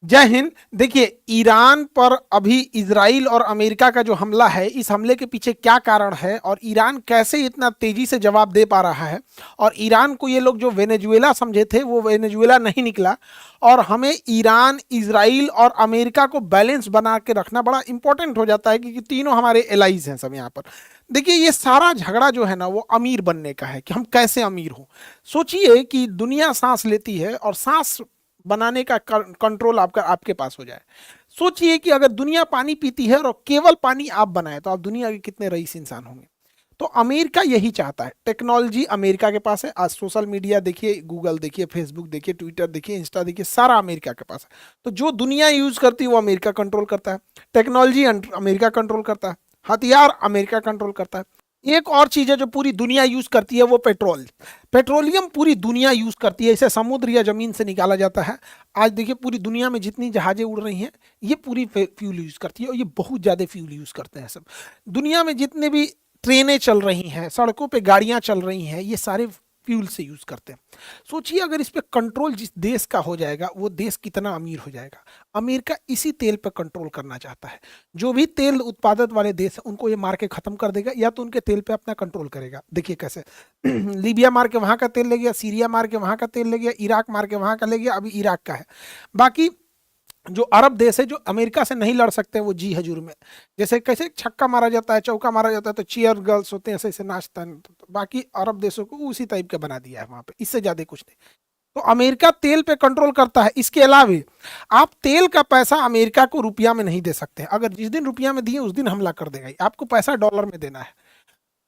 जय हिंद। देखिए, ईरान पर अभी इजराइल और अमेरिका का जो हमला है, इस हमले के पीछे क्या कारण है और ईरान कैसे इतना तेजी से जवाब दे पा रहा है। और ईरान को ये लोग जो वेनेजुएला समझे थे वो वेनेजुएला नहीं निकला। और हमें ईरान, इजराइल और अमेरिका को बैलेंस बना के रखना बड़ा इंपॉर्टेंट हो जाता है, क्योंकि तीनों हमारे एलाइज हैं सब यहाँ पर। देखिए, ये सारा झगड़ा जो है ना, वो अमीर बनने का है कि हम कैसे अमीर हों। सोचिए कि दुनिया सांस लेती है और सांस बनाने का कंट्रोल आपका आपके पास हो जाए। सोचिए कि अगर दुनिया पानी पीती है और केवल पानी आप बनाए, तो आप दुनिया के कितने रईस इंसान होंगे। तो अमेरिका यही चाहता है। टेक्नोलॉजी अमेरिका के पास है। आज सोशल मीडिया देखिए, गूगल देखिए, फेसबुक देखिए, ट्विटर देखिए, इंस्टा देखिए, सारा अमेरिका के पास है। तो जो दुनिया यूज करती है वो अमेरिका कंट्रोल करता है। टेक्नोलॉजी अमेरिका कंट्रोल करता है। हथियार अमेरिका कंट्रोल करता है। एक और चीज है जो पूरी दुनिया यूज करती है, वो पेट्रोल। पेट्रोलियम पूरी दुनिया यूज करती है। इसे समुद्र या जमीन से निकाला जाता है। आज देखिए, पूरी दुनिया में जितनी जहाजें उड़ रही हैं, ये पूरी फ्यूल यूज करती है, और ये बहुत ज्यादा फ्यूल यूज करते हैं सब। दुनिया में जितने भी ट्रेनें चल रही हैं, सड़कों पे गाड़ियां चल रही हैं, ये सारे फ्यूल से यूज करते हैं। सोचिए, अगर इस पे कंट्रोल जिस देश का हो जाएगा, वो देश कितना अमीर हो जाएगा। अमेरिका इसी तेल पे कंट्रोल करना चाहता है। जो भी तेल उत्पादक वाले देश हैं, उनको ये मार के खत्म कर देगा, या तो उनके तेल पे अपना कंट्रोल करेगा। देखिए कैसे लीबिया मार के वहां का तेल ले गया, सीरिया मार के वहां का तेल ले गया, इराक मार के वहां का ले गया, अभी इराक का है। बाकी जो अरब देश है, जो अमेरिका से नहीं लड़ सकते, वो जी हजूर में। जैसे कैसे छक्का मारा जाता है, चौका मारा जाता है, तो चीयर गर्ल्स होते हैं, ऐसे ऐसे नाचता है। तो बाकी अरब देशों को उसी टाइप का बना दिया है वहां पे, इससे ज्यादा कुछ नहीं। तो अमेरिका तेल पे कंट्रोल करता है। इसके अलावा आप तेल का पैसा अमेरिका को रुपया में नहीं दे सकते। अगर जिस दिन रुपया में दिए, उस दिन हमला कर देगा। आपको पैसा डॉलर में देना है।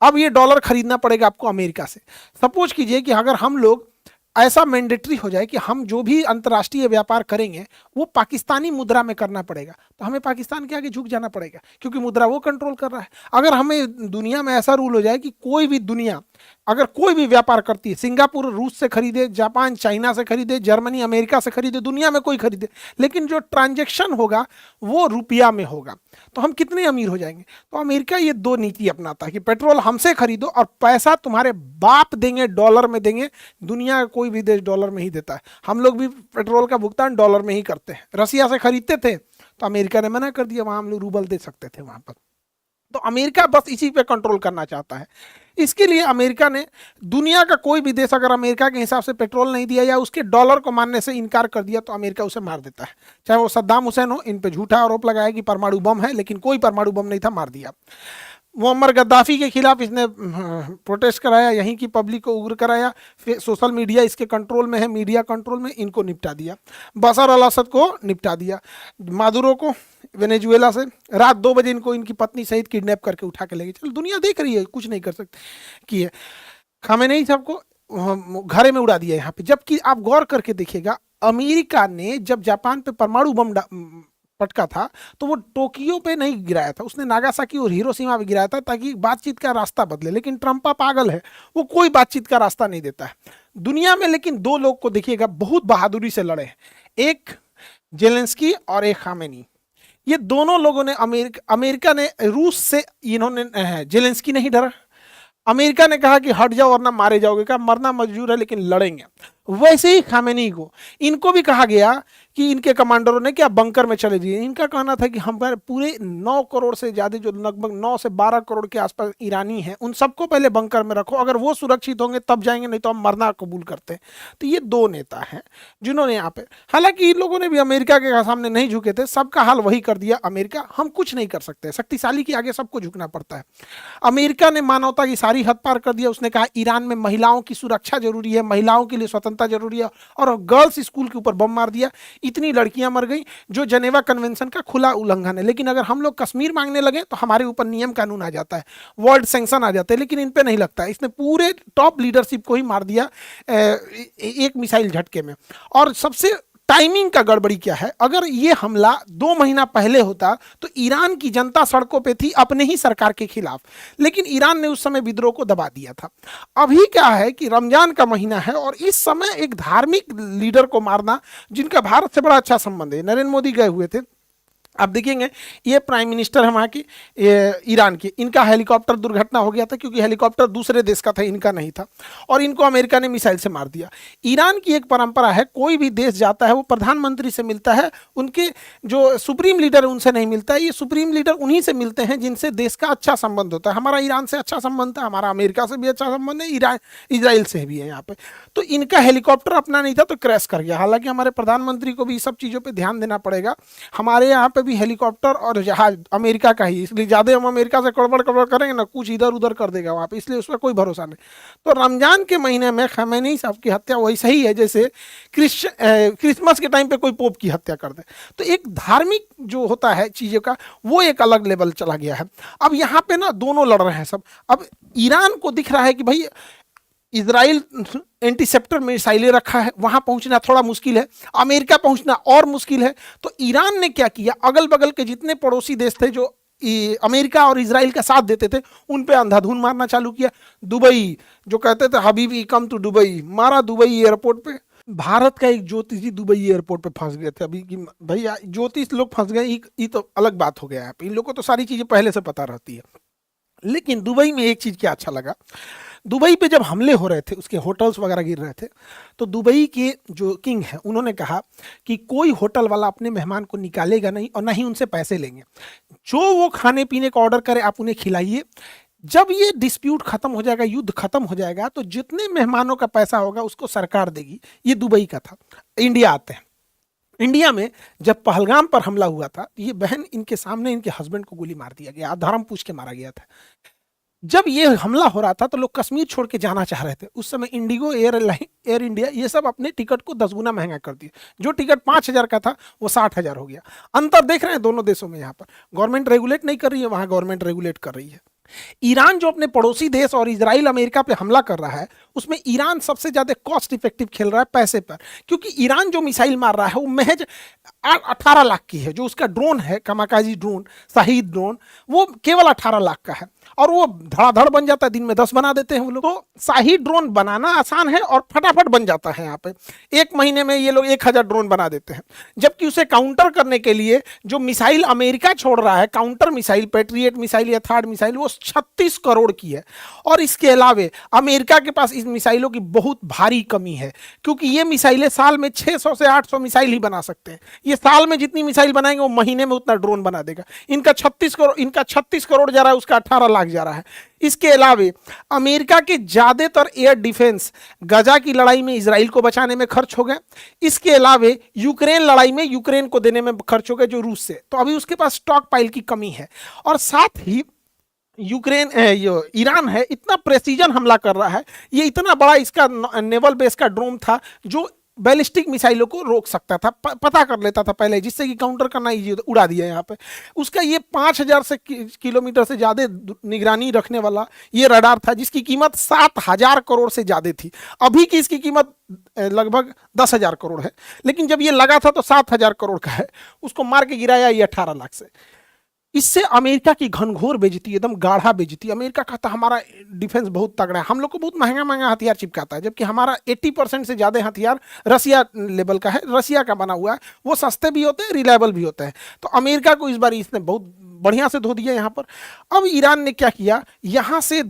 अब ये डॉलर खरीदना पड़ेगा आपको अमेरिका से। सपोज कीजिए कि अगर हम लोग ऐसा मैंडेटरी हो जाए कि हम जो भी अंतर्राष्ट्रीय व्यापार करेंगे, वो पाकिस्तानी मुद्रा में करना पड़ेगा, तो हमें पाकिस्तान के आगे झुक जाना पड़ेगा, क्योंकि मुद्रा वो कंट्रोल कर रहा है। अगर हमें दुनिया में ऐसा रूल हो जाए कि कोई भी दुनिया अगर कोई भी व्यापार करती है, सिंगापुर रूस से खरीदे, जापान चाइना से खरीदे, जर्मनी अमेरिका से खरीदे, दुनिया में कोई खरीदे, लेकिन जो ट्रांजेक्शन होगा वो रुपया में होगा, तो हम कितने अमीर हो जाएंगे। तो अमेरिका ये दो नीति अपनाता है कि पेट्रोल हमसे खरीदो और पैसा तुम्हारे बाप देंगे, डॉलर में देंगे। दुनिया का कोई भी देश डॉलर में ही देता है। हम लोग भी पेट्रोल का भुगतान डॉलर में ही करते हैं। रसिया से खरीदते थे, तो अमेरिका ने मना कर दिया, वहां हम लोग रूबल दे सकते थे वहां पर। तो अमेरिका बस इसी पे कंट्रोल करना चाहता है। इसके लिए अमेरिका ने, दुनिया का कोई भी देश अगर अमेरिका के हिसाब से पेट्रोल नहीं दिया या उसके डॉलर को मानने से इनकार कर दिया, तो अमेरिका उसे मार देता है। चाहे वो सद्दाम हुसैन हो। इन पे झूठा आरोप लगाया कि परमाणु बम है, लेकिन कोई परमाणु बम नहीं था, मार दिया। मुअम्मर गद्दाफी के खिलाफ इसने प्रोटेस्ट कराया, यहीं की पब्लिक को उग्र कराया। फिर सोशल मीडिया इसके कंट्रोल में है, मीडिया कंट्रोल में, इनको निपटा दिया। बशर अल असद को निपटा दिया। मादुरो को वेनेजुएला से रात 2 बजे इनको इनकी पत्नी सहित किडनैप करके उठा के ले गए। चलो, दुनिया देख रही है, कुछ नहीं कर सकती कि है। खामेनेई साहब को घरे में उड़ा दिया यहाँ पे। जबकि आप गौर करके देखिएगा, अमेरिका ने जब जापान पे परमाणु बम पटका था, तो वो टोक्यो पे नहीं गिराया था, उसने नागासाकी और हिरोशिमा पे गिराया था, ताकि बातचीत का रास्ता बदले। लेकिन ट्रंपा पागल है, वो कोई बातचीत का रास्ता नहीं देता है दुनिया में। लेकिन दो लोग को देखिएगा, बहुत बहादुरी से लड़े हैं। एक जेलेंस्की और एक खामेनी। ये दोनों लोगों ने, अमेरिका ने रूस से, इन्होंने, जेलेंस्की नहीं डरा। अमेरिका ने कहा कि हट जाओ वरना मारे जाओगे, कहा मरना मंजूर है लेकिन लड़ेंगे। वैसे ही खामेनी को, इनको भी कहा गया कि इनके कमांडरों ने क्या बंकर में चले जाइए। इनका कहना था कि हमारे पूरे 9 करोड़ से ज्यादा, जो लगभग 9 से 12 करोड़ के आसपास ईरानी हैं, उन सबको पहले बंकर में रखो, अगर वो सुरक्षित होंगे तब जाएंगे, नहीं तो हम मरना कबूल करते हैं। तो ये दो नेता हैं जिन्होंने यहाँ पे, हालांकि इन लोगों ने भी अमेरिका के सामने नहीं झुके थे, सबका हाल वही कर दिया। अमेरिका, हम कुछ नहीं कर सकते, शक्तिशाली के आगे सबको झुकना पड़ता है। अमेरिका ने मानवता की सारी हद पार कर दिया। उसने कहा ईरान में महिलाओं की सुरक्षा जरूरी है, महिलाओं के लिए स्वतंत्रता जरूरी है, और गर्ल्स स्कूल के ऊपर बम मार दिया। इतनी लड़कियां मर गई, जो जेनेवा कन्वेंशन का खुला उल्लंघन है। लेकिन अगर हम लोग कश्मीर मांगने लगे, तो हमारे ऊपर नियम कानून आ जाता है, वर्ल्ड सैंक्शन आ जाते हैं। लेकिन इन पे नहीं लगता है। इसने पूरे टॉप लीडरशिप को ही मार दिया एक मिसाइल झटके में। और सबसे टाइमिंग का गड़बड़ी क्या है, अगर ये हमला 2 महीना पहले होता, तो ईरान की जनता सड़कों पे थी अपने ही सरकार के खिलाफ। लेकिन ईरान ने उस समय विद्रोह को दबा दिया था। अभी क्या है कि रमजान का महीना है, और इस समय एक धार्मिक लीडर को मारना, जिनका भारत से बड़ा अच्छा संबंध है, नरेंद्र मोदी गए हुए थे, आप देखेंगे ये प्राइम मिनिस्टर है वहाँ की, ईरान की, इनका हेलीकॉप्टर दुर्घटना हो गया था क्योंकि हेलीकॉप्टर दूसरे देश का था, इनका नहीं था, और इनको अमेरिका ने मिसाइल से मार दिया। ईरान की एक परंपरा है, कोई भी देश जाता है वो प्रधानमंत्री से मिलता है, उनके जो सुप्रीम लीडर है उनसे नहीं मिलता है। ये सुप्रीम लीडर उन्हीं से मिलते हैं जिनसे देश का अच्छा संबंध होता है। हमारा ईरान से अच्छा संबंध है, हमारा अमेरिका से भी अच्छा संबंध है, ईरान इसराइल से भी है यहाँ पे। तो इनका हेलीकॉप्टर अपना नहीं था तो क्रैश कर गया। हालांकि हमारे प्रधानमंत्री को भी सब चीज़ों पर ध्यान देना पड़ेगा। हमारे यहाँ पे भी हेलीकॉप्टर और जहाज अमेरिका का ही, इसलिए ज़्यादा हम अमेरिका से कड़बड़ कड़बड़ करेंगे ना, कुछ इधर उधर कर देगा वहाँ पे, इसलिए उस पर कोई भरोसा नहीं। तो रमजान के महीने में खमैनी साहब की हत्या वैसे ही है जैसे क्रिसमस के टाइम पे कोई पोप की हत्या कर दे। तो एक धार्मिक जो होता है चीज़ों का वो एक अलग लेवल चला गया है। अब यहाँ पे ना दोनों लड़ रहे हैं सब। अब ईरान को दिख रहा है कि भाई इजराइल एंटीसेप्टर मिसाइलें रखा है, वहां पहुंचना थोड़ा मुश्किल है, अमेरिका पहुंचना और मुश्किल है। तो ईरान ने क्या किया, अगल बगल के जितने पड़ोसी देश थे जो अमेरिका और इजराइल का साथ देते थे उन पे अंधाधुन मारना चालू किया। दुबई जो कहते थे हबीबी कम टू दुबई, मारा दुबई एयरपोर्ट पे। भारत का एक ज्योतिषी दुबई एयरपोर्ट पे फंस गए थे अभी कि भाई ज्योतिष लोग फंस गए, ये तो अलग बात हो गया है। इन लोगों को तो सारी चीजें पहले से पता रहती है। लेकिन दुबई में एक चीज क्या अच्छा लगा, दुबई पे जब हमले हो रहे थे, उसके होटल्स वगैरह गिर रहे थे, तो दुबई के जो किंग हैं उन्होंने कहा कि कोई होटल वाला अपने मेहमान को निकालेगा नहीं और ना ही उनसे पैसे लेंगे, जो वो खाने पीने का ऑर्डर करे आप उन्हें खिलाइए। जब ये डिस्प्यूट खत्म हो जाएगा, युद्ध खत्म हो जाएगा, तो जितने मेहमानों का पैसा होगा उसको सरकार देगी। ये दुबई का था। इंडिया आते हैं, इंडिया में जब पहलगाम पर हमला हुआ था, ये बहन इनके सामने इनके हस्बैंड को गोली मार दिया गया, धर्म पूछ के मारा गया था। जब ये हमला हो रहा था तो लोग कश्मीर छोड़ के जाना चाह रहे थे। उस समय इंडिगो, एयर इंडिया, ये सब अपने टिकट को 10 गुना महंगा कर दिए। जो टिकट 5,000 का था वो 60,000 हो गया। अंतर देख रहे हैं दोनों देशों में। यहाँ पर गवर्नमेंट रेगुलेट नहीं कर रही है, वहां गवर्नमेंट रेगुलेट कर रही है। ईरान जो अपने पड़ोसी देश और इजराइल अमेरिका पे हमला कर रहा है, उसमें ईरान सबसे ज्यादा कॉस्ट इफेक्टिव खेल रहा है पैसे पर, क्योंकि ईरान जो मिसाइल मार रहा है वो महज 18 लाख की है। जो उसका ड्रोन है, कमाकाजी ड्रोन, शाहीद ड्रोन, वो केवल 18 लाख का है और वो धड़ाधड़ बन जाता है। दिन में 10 बना देते हैं वो लोग। तो शाहीद ड्रोन बनाना आसान है और फटाफट बन जाता है। यहाँ पे 1 महीने में ये लोग 1000 ड्रोन बना देते हैं। जबकि उसे काउंटर करने के लिए जो मिसाइल अमेरिका छोड़ रहा है, काउंटर मिसाइल, पैट्रियट मिसाइल या थर्ड मिसाइल, वो 36 करोड़ की है। और इसके अलावे अमेरिका के पास इस मिसाइलों की बहुत भारी कमी है, क्योंकि ये मिसाइलें साल में 600 से 800 मिसाइल ही बना सकते हैं। ये साल में जितनी मिसाइल बनाएंगे वो महीने में उतना ड्रोन बना देगा। इनका 36 करोड़ जा रहा है, उसका 18 लाख जा रहा है। इसके अलावे अमेरिका के ज्यादातर एयर डिफेंस गजा की लड़ाई में इजराइल को बचाने में खर्च हो गए। इसके अलावे यूक्रेन लड़ाई में यूक्रेन को देने में खर्च हो गए जो रूस से। तो अभी उसके पास स्टॉक पाइल की कमी है। और साथ ही ईरान है, इतना प्रेसिजन हमला कर रहा है। ये इतना बड़ा इसका नेवल बेस का ड्रोन था जो बैलिस्टिक मिसाइलों को रोक सकता था, पता कर लेता था पहले, जिससे कि काउंटर करना इजी होता। उड़ा दिया यहाँ पे उसका। ये 5000 से किलोमीटर से ज़्यादा निगरानी रखने वाला ये रडार था, जिसकी कीमत 7000 करोड़ से ज़्यादा थी। अभी की इसकी कीमत लगभग 10,000 करोड़ है, लेकिन जब ये लगा था तो 7000 करोड़ का है। उसको मार के गिराया ये 18 लाख से। इससे अमेरिका की घनघोर बेइज्जती, एकदम गाढ़ा बेइज्जती। अमेरिका कहता हमारा डिफेंस बहुत तगड़ा है, हम लोग को बहुत महंगा महंगा हथियार चिपकाता है, जबकि हमारा 80% से ज़्यादा हथियार रसिया लेवल का है, रसिया का बना हुआ है। वो सस्ते भी होते हैं, रिलायबल भी होते हैं। तो अमेरिका को इस बार इसने बहुत बढ़िया से धो दिया यहाँ पर। अब ईरान ने क्या किया, यहाँ से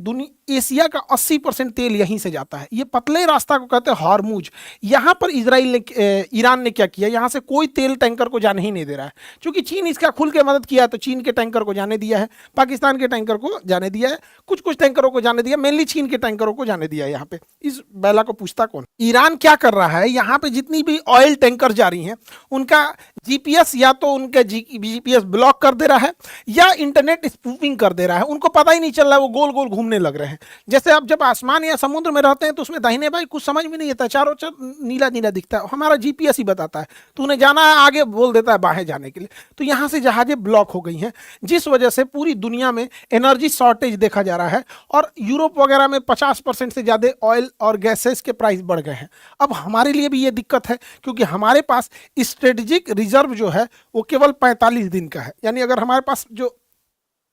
एशिया का 80% तेल यहीं से जाता है। ये पतले रास्ता को कहते हैं हॉर्मुज। यहाँ पर ईरान ने क्या किया, यहाँ से कोई तेल टैंकर को जाने ही नहीं दे रहा है, क्योंकि चीन इसका खुल के मदद किया है। तो चीन के टैंकर को जाने दिया है, पाकिस्तान के टैंकर को जाने दिया है, कुछ कुछ टैंकरों को जाने दिया, मेनली चीन के टैंकरों को जाने दिया है। यहाँ पे इस बैला को पूछता कौन। ईरान क्या कर रहा है, यहाँ पे जितनी भी ऑयल टैंकर जा रही हैं उनका जीपीएस या तो उनका जीपीएस ब्लॉक कर दे रहा है या इंटरनेट स्पूफिंग कर दे रहा है। उनको पता ही नहीं चल रहा है, वो गोल गोल घूमने लग रहे हैं। जैसे आप जब आसमान या समुद्र में रहते हैं तो उसमें दाहिने बाएं कुछ समझ में नहीं आता, चारों नीला नीला दिखता है, हमारा जीपीएस ही बताता है। तो उन्हें जाना है आगे, बोल देता है बाहें जाने के लिए। तो यहाँ से जहाजें ब्लॉक हो गई हैं, जिस वजह से पूरी दुनिया में एनर्जी शॉर्टेज देखा जा रहा है। और यूरोप वगैरह में 50% से ज़्यादा ऑयल और गैसेस के प्राइस बढ़ गए हैं। अब हमारे लिए भी ये दिक्कत है, क्योंकि हमारे पास स्ट्रेटेजिक रिजर्व जो है वो केवल 45 दिन का है। यानी अगर हमारे पास जो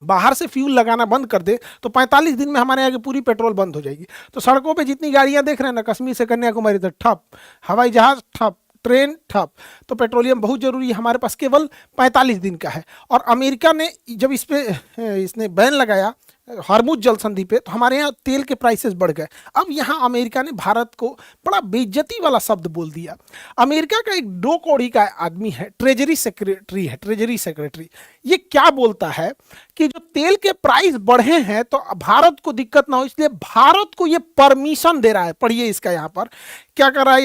बाहर से फ्यूल लगाना बंद कर दे तो 45 दिन में हमारे यहाँ की पूरी पेट्रोल बंद हो जाएगी। तो सड़कों पे जितनी गाड़ियां देख रहे हैं ना, कश्मीर से कन्याकुमारी तक ठप, हवाई जहाज ठप ट्रेन ठप, तो पेट्रोलियम बहुत जरूरी है, हमारे पास केवल 45 दिन का है। और अमेरिका ने जब इस पे इसने बैन लगाया हार्मुज जल संधि पे, तो हमारे यहाँ तेल के प्राइसेस बढ़ गए। अब यहाँ अमेरिका ने भारत को बड़ा बेइज्जती वाला शब्द बोल दिया। अमेरिका का एक 2 कौड़ी का आदमी है, ट्रेजरी सेक्रेटरी, ये क्या बोलता है कि जो तेल के प्राइस बढ़े हैं तो भारत को दिक्कत ना हो, इसलिए भारत को ये परमिशन दे रहा है। पढ़िए इसका, यहाँ पर क्या कर रहा है,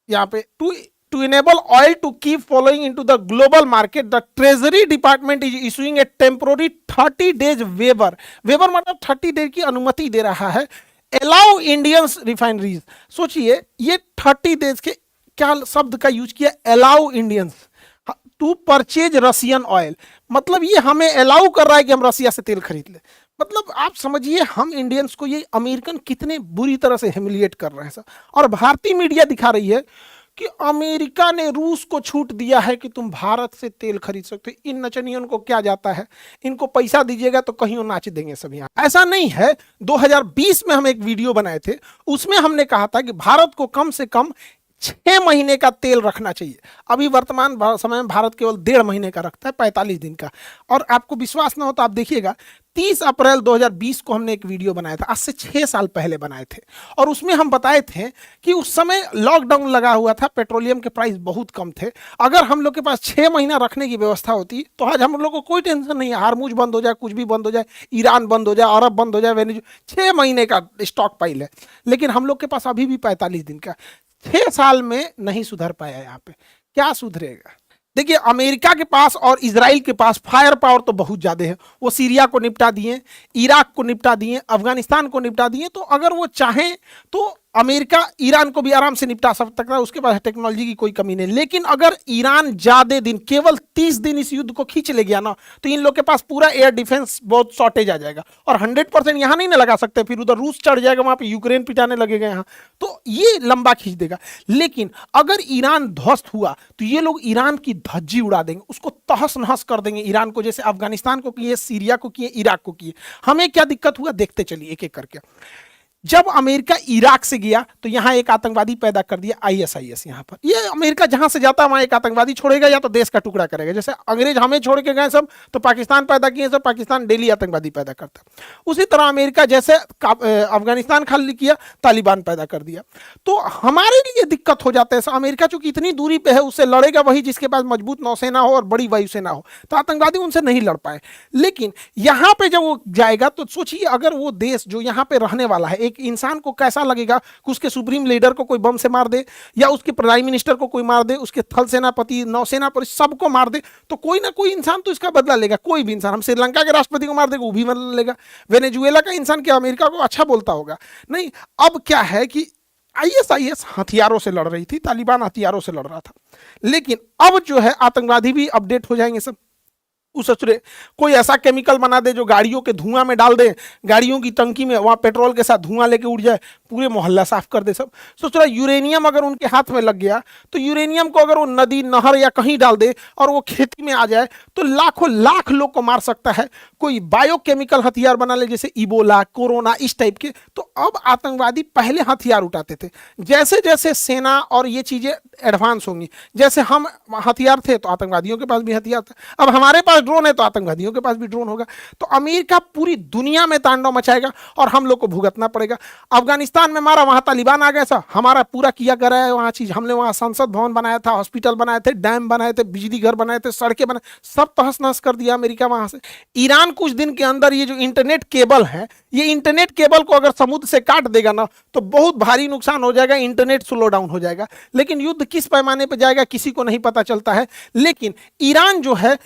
यहाँ पे to enable oil to keep flowing into the global market, the Treasury Department is issuing a temporary 30 days waiver मतलब 30 डेज की अनुमति दे रहा है, allow Indian refineries। सोचिए ये 30 डेज के क्या शब्द का यूज किया, allow Indians to purchase Russian oil, मतलब ये हमें अलाउ कर रहा है कि हम रसिया से तेल खरीद ले। मतलब आप समझिए हम इंडियंस को ये अमेरिकन कितने बुरी तरह से हेमिलिएट कर रहे हैं सर। और भारतीय मीडिया दिखा रही है कि अमेरिका ने रूस को छूट दिया है कि तुम भारत से तेल खरीद सकते हो। इन नचनियों को क्या जाता है, इनको पैसा दीजिएगा तो कहीं नाच देंगे सब यहाँ। ऐसा नहीं है, 2020 में हम एक वीडियो बनाए थे, उसमें हमने कहा था कि भारत को कम से कम 6 महीने का तेल रखना चाहिए। अभी वर्तमान समय में भारत केवल 1.5 महीने का रखता है, 45 दिन का। और आपको विश्वास ना हो तो आप देखिएगा, 30 अप्रैल 2020 को हमने एक वीडियो बनाया था, आज से 6 साल पहले बनाए थे, और उसमें हम बताए थे कि उस समय लॉकडाउन लगा हुआ था, पेट्रोलियम के प्राइस बहुत कम थे। अगर हम लोग के पास 6 महीना रखने की व्यवस्था होती तो आज हम लोग को कोई टेंशन नहीं है, हार्मुज बंद हो जाए, कुछ भी बंद हो जाए, ईरान बंद हो जाए, अरब बंद हो जाए, वेनेजुएला, 6 महीने का स्टॉक पाइल है। लेकिन हम लोग के पास अभी भी 45 दिन का। 6 साल में नहीं सुधर पाया, यहाँ पे क्या सुधरेगा। देखिए अमेरिका के पास और इजराइल के पास फायर पावर तो बहुत ज्यादा है, वो सीरिया को निपटा दिए, इराक को निपटा दिए, अफगानिस्तान को निपटा दिए, तो अगर वो चाहें तो अमेरिका ईरान को भी आराम से निपटा सकता है, उसके पास टेक्नोलॉजी की कोई कमी नहीं। लेकिन अगर ईरान ज्यादा दिन, केवल 30 दिन इस युद्ध को खींच ले गया ना, तो इन लोग के पास पूरा एयर डिफेंस बहुत शॉर्टेज आ जाएगा, और 100% यहाँ नहीं ना लगा सकते, फिर उधर रूस चढ़ जाएगा, वहां पे यूक्रेन पिटाने लगेगा यहाँ, तो ये लंबा खींच देगा। लेकिन अगर ईरान ध्वस्त हुआ तो ये लोग ईरान की धज्जी उड़ा देंगे, उसको तहस नहस कर देंगे ईरान को, जैसे अफगानिस्तान को किए, सीरिया को किए, इराक को किए। हमें क्या दिक्कत हुआ देखते चलिए एक एक करके। जब अमेरिका इराक से गया तो यहां एक आतंकवादी पैदा कर दिया, आईएसआईएस। यहां पर ये अमेरिका जहां से जाता है वहां एक आतंकवादी छोड़ेगा या तो देश का टुकड़ा करेगा। जैसे अंग्रेज हमें छोड़ के गए सब, तो पाकिस्तान पैदा किए सब, पाकिस्तान डेली आतंकवादी पैदा करता। उसी तरह अमेरिका जैसे अफगानिस्तान खाली किया, तालिबान पैदा कर दिया। तो हमारे लिए दिक्कत हो जाता है। अमेरिका चूंकि इतनी दूरी पे है, उससे लड़ेगा वही जिसके पास मजबूत नौसेना हो और बड़ी वायुसेना हो, तो आतंकवादी उनसे नहीं लड़ पाए। लेकिन यहां पे जब वो जाएगा तो सोचिए, अगर वो देश जो यहां पे रहने वाला है, एक इंसान को कैसा लगेगा कि उसके सुप्रीम लीडर को कोई बम से मार दे, या उसके प्राइम मिनिस्टर को कोई मार दे, उसके थल सेनापति, नौसेना पर सबको मार दे, तो कोई ना कोई इंसान तो इसका बदला लेगा। कोई भी इंसान, हम श्रीलंका के राष्ट्रपति को मार देगा, वो भी बदला लेगा। वेनेजुएला का इंसान क्या अमेरिका को अच्छा बोलता होगा? नहीं। अब क्या है कि आईएसआईएस हथियारों से लड़ रही थी, तालिबान हथियारों से लड़ रहा था, लेकिन अब जो है आतंकवादी भी अपडेट हो जाएंगे सब। उसरे कोई ऐसा केमिकल बना दे जो गाड़ियों के धुआं में डाल दे, गाड़ियों की टंकी में वहां पेट्रोल के साथ धुआं लेके उड़ जाए, पूरे मोहल्ला साफ कर दे सब। सोच रहा यूरेनियम अगर उनके हाथ में लग गया तो यूरेनियम को अगर वो नदी, नहर या कहीं डाल दे और वो खेती में आ जाए तो लाखों लाख लोग को मार सकता है। कोई बायोकेमिकल हथियार बना ले, जैसे इबोला, कोरोना, इस टाइप के। तो अब आतंकवादी पहले हथियार उठाते थे, जैसे जैसे सेना और ये चीजें एडवांस होंगी, जैसे हम हथियार थे तो आतंकवादियों के पास भी हथियार था, अब हमारे पास ड्रोन है तो आतंकवादियों के पास भी ड्रोन होगा। तो अमेरिका पूरी दुनिया में तांडव मचाएगा और हम लोग को भुगतना पड़ेगा। अफगानिस्तान में मारा, वहां तालिबान आ गया, सा हमारा पूरा किया करा है वहां चीज। हमने वहां संसद भवन बनाया था, हॉस्पिटल बनाए थे, डैम बनाए थे, बिजली घर बनाए थे, सड़कें बनाए, सब तहस नहस कर दिया अमेरिका वहां से। ईरान कुछ दिन के अंदर ये जो इंटरनेट केबल है, ये इंटरनेट केबल को अगर समुद्र से काट देगा ना तो बहुत भारी नुकसान हो जाएगा, इंटरनेट स्लो डाउन हो जाएगा। लेकिन युद्ध किस पैमाने पर जाएगा किसी को नहीं पता चलता है। लेकिन ईरान जो है,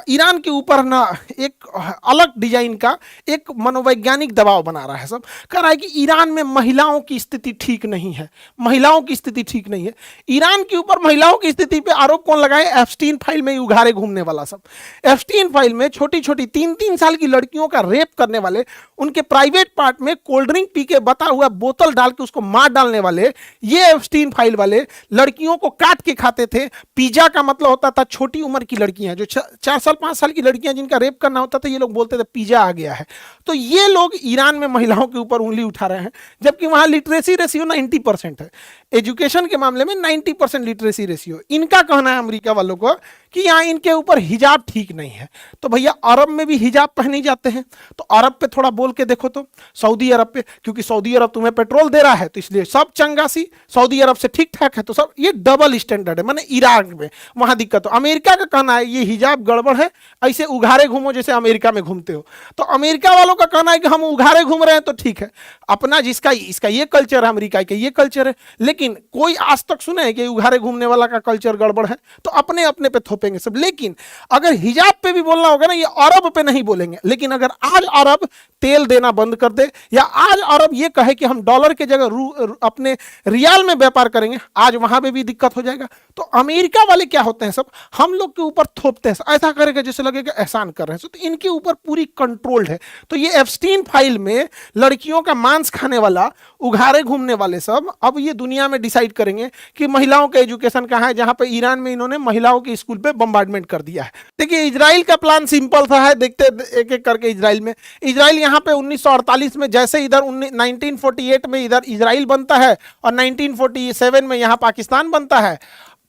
ईरान के ऊपर ना एक अलग डिजाइन का एक मनोवैज्ञानिक दबाव बना रहा है सब। कह रहा है कि ईरान में महिलाओं की स्थिति ठीक नहीं है, महिलाओं की स्थिति ठीक नहीं है। ईरान के ऊपर महिलाओं की स्थिति पे आरोप कौन लगाए? एप्स्टीन फाइल में उघारे घूमने वाला सब। एप्स्टीन फाइल में छोटी छोटी 3-3 साल की लड़कियों का रेप करने वाले, उनके प्राइवेट पार्ट में कोल्ड ड्रिंक पी के बता हुआ बोतल डाल के उसको मार डालने वाले, ये एप्स्टीन फाइल वाले लड़कियों को काट के खाते थे। पिज्जा का मतलब होता था छोटी उम्र की लड़कियां जो 4 4 साल 5 साल की लड़कियां जिनका रेप करना होता था, ये लोग बोलते थे पिज्जा आ गया है। तो ये लोग ईरान में महिलाओं के ऊपर उंगली उठा रहे हैं, जबकि वहां लिटरेसी रेशियो 90% है। एजुकेशन के मामले में 90% लिटरेसी रेशियो। इनका कहना है अमेरिका वालों को कि यहाँ इनके ऊपर हिजाब ठीक नहीं है। तो भैया अरब में भी हिजाब पहने जाते हैं, तो अरब पे थोड़ा बोल के देखो तो, सऊदी अरब पे, क्योंकि सऊदी अरब तुम्हें पेट्रोल दे रहा है तो इसलिए सब चंगासी, सऊदी अरब से ठीक ठाक है तो सब, ये डबल स्टैंडर्ड है। माने ईरान में वहां दिक्कत हो। अमेरिका का कहना है ये हिजाब गड़बड़ है, ऐसे उघारे घूमो जैसे अमेरिका में घूमते हो। तो अमेरिका वालों का कहना है कि हम उघारे घूम रहे हैं तो ठीक है, अपना जिसका इसका ये कल्चर है, अमेरिका का ये कल्चर है। लेकिन कोई आज तक सुने है कि उघारे घूमने वाला का कल्चर गड़बड़ है? तो अपने अपने पे थोपेंगे सब। लेकिन अगर हिजाब पे भी बोलना होगा ना, ये अरब पे नहीं बोलेंगे। लेकिन अगर आज अरब तेल देना बंद कर दे, या आज अरब ये कहे कि हम डॉलर के जगह अपने रियाल में व्यापार करेंगे, आज वहां पे भी दिक्कत हो जाएगा। तो अमेरिका वाले क्या होते हैं, सब हम लोग के ऊपर थोपते हैं, ऐसा करेगा जैसे लगेगा एहसान कर रहे हैं। तो इनके ऊपर पूरी कंट्रोल्ड है। तो ये एप्स्टीन फाइल में लड़कियों का मांस खाने वाला, उघारे घूमने वाले सब अब ये दुनिया में डिसाइड करेंगे कि महिलाओं का एजुकेशन कहाँ है, जहां पे ईरान में इन्होंने महिलाओं के स्कूल पे बम्बार्डमेंट कर दिया है। देखिए इजराइल का प्लान सिंपल सा है, देखते एक एक करके। इजराइल यहाँ पे 1948 में जैसे इधर 1948 में इधर इजराइल बनता है और 1947 में यहाँ पाकिस्तान बनता है।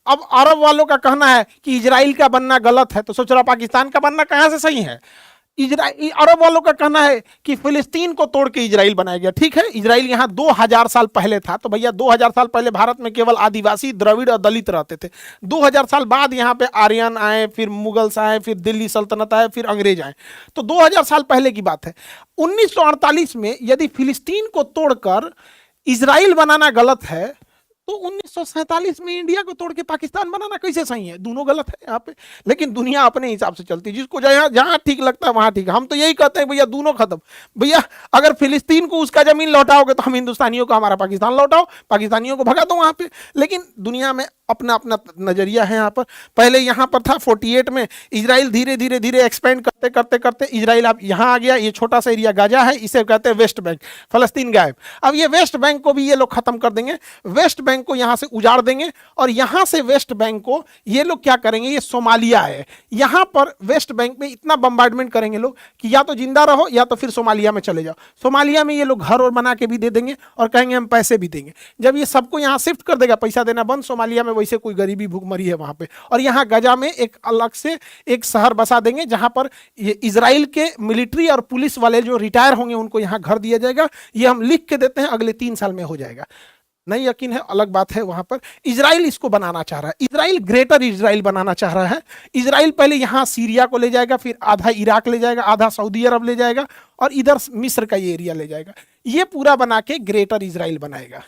अब अरब वालों का कहना है कि इजराइल का बनना गलत है, तो सोच रहा पाकिस्तान का बनना कहां से सही है। अरब वालों का कहना है कि फिलिस्तीन को तोड़ के इजराइल बनाया गया। ठीक है, इजराइल यहाँ 2000 साल पहले था, तो भैया 2000 साल पहले भारत में केवल आदिवासी, द्रविड़ और दलित रहते थे। 2000 साल बाद यहाँ पे आर्यन आए, फिर मुगल्स आए, फिर दिल्ली सल्तनत आए, फिर अंग्रेज आए। तो 2000 साल पहले की बात है। 1948 में यदि फिलिस्तीन को तोड़कर इजराइल बनाना गलत है, तो 1947 में इंडिया को तोड़ के पाकिस्तान बनाना कैसे सही है? दोनों गलत है यहाँ पे। लेकिन दुनिया अपने हिसाब से चलती है, जिसको जहां जहां ठीक लगता है वहां ठीक है। हम तो यही कहते हैं भैया दोनों खत्म। भैया अगर फिलिस्तीन को उसका जमीन लौटाओगे तो हम हिंदुस्तानियों को हमारा पाकिस्तान लौटाओ, पाकिस्तानियों को भगा दो वहां पे। लेकिन दुनिया में अपना अपना नजरिया है यहाँ पर। पहले यहाँ पर था 48 में, इजराइल धीरे धीरे धीरे एक्सपेंड करते करते करते इजराइल अब यहाँ आ गया। ये छोटा सा एरिया गाजा है, इसे कहते हैं वेस्ट बैंक, फलस्तीन गायब। अब ये वेस्ट बैंक को भी ये लोग खत्म कर देंगे, वेस्ट बैंक को यहाँ से उजाड़ देंगे। और यहाँ से वेस्ट बैंक को ये लोग क्या करेंगे, ये सोमालिया है, यहाँ पर वेस्ट बैंक में इतना बम्बार्डमेंट करेंगे लोग कि या तो जिंदा रहो या तो फिर सोमालिया में चले जाओ। सोमालिया में ये लोग घर और बना के भी दे देंगे और कहेंगे हम पैसे भी देंगे। जब ये सबको यहाँ शिफ्ट कर देगा, पैसा देना बंद, सोमालिया में वैसे कोई गरीबी भूखमरी है वहां पे, और यहाँ गजा में एक अलग से एक शहर बसा देंगे जहां पर ये इजराइल के मिलिट्री और पुलिस वाले जो रिटायर होंगे उनको यहाँ घर दिया जाएगा। ये हम लिख के देते हैं, अगले 3 साल में हो जाएगा। नहीं यकीन है अलग बात है। वहां पर इजराइल इसको बनाना चाह रहा है, इजराइल ग्रेटर इजराइल बनाना चाह रहा है। इजराइल पहले यहाँ सीरिया को ले जाएगा, फिर आधा इराक ले जाएगा, आधा सऊदी अरब ले जाएगा और इधर मिस्र का ये एरिया ले जाएगा। ये पूरा बना के ग्रेटर इजराइल बनाएगा।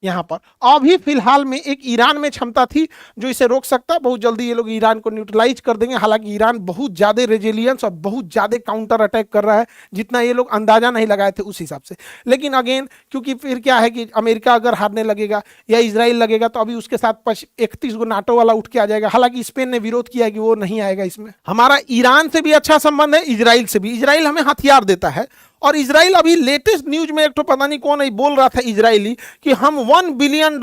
यहाँ पर अभी फिलहाल में एक ईरान में क्षमता थी जो इसे रोक सकता। बहुत जल्दी ये लोग ईरान को न्यूट्रलाइज कर देंगे। हालांकि ईरान बहुत ज्यादा रेजिलियंस और बहुत ज्यादा काउंटर अटैक कर रहा है, जितना ये लोग अंदाजा नहीं लगाए थे उस हिसाब से। लेकिन अगेन क्योंकि फिर क्या है कि अमेरिका अगर हारने लगेगा या इजराइल लगेगा तो अभी उसके साथ 31 गो नाटो वाला उठ के आ जाएगा। हालांकि स्पेन ने विरोध किया है कि वो नहीं आएगा इसमें। हमारा ईरान से भी अच्छा संबंध है, इजराइल से भी। इजराइल हमें हथियार देता है और इजराइल अभी लेटेस्ट न्यूज में एक तो पता नहीं कौन बोल रहा था इजरायली कि हम 1 बिलियन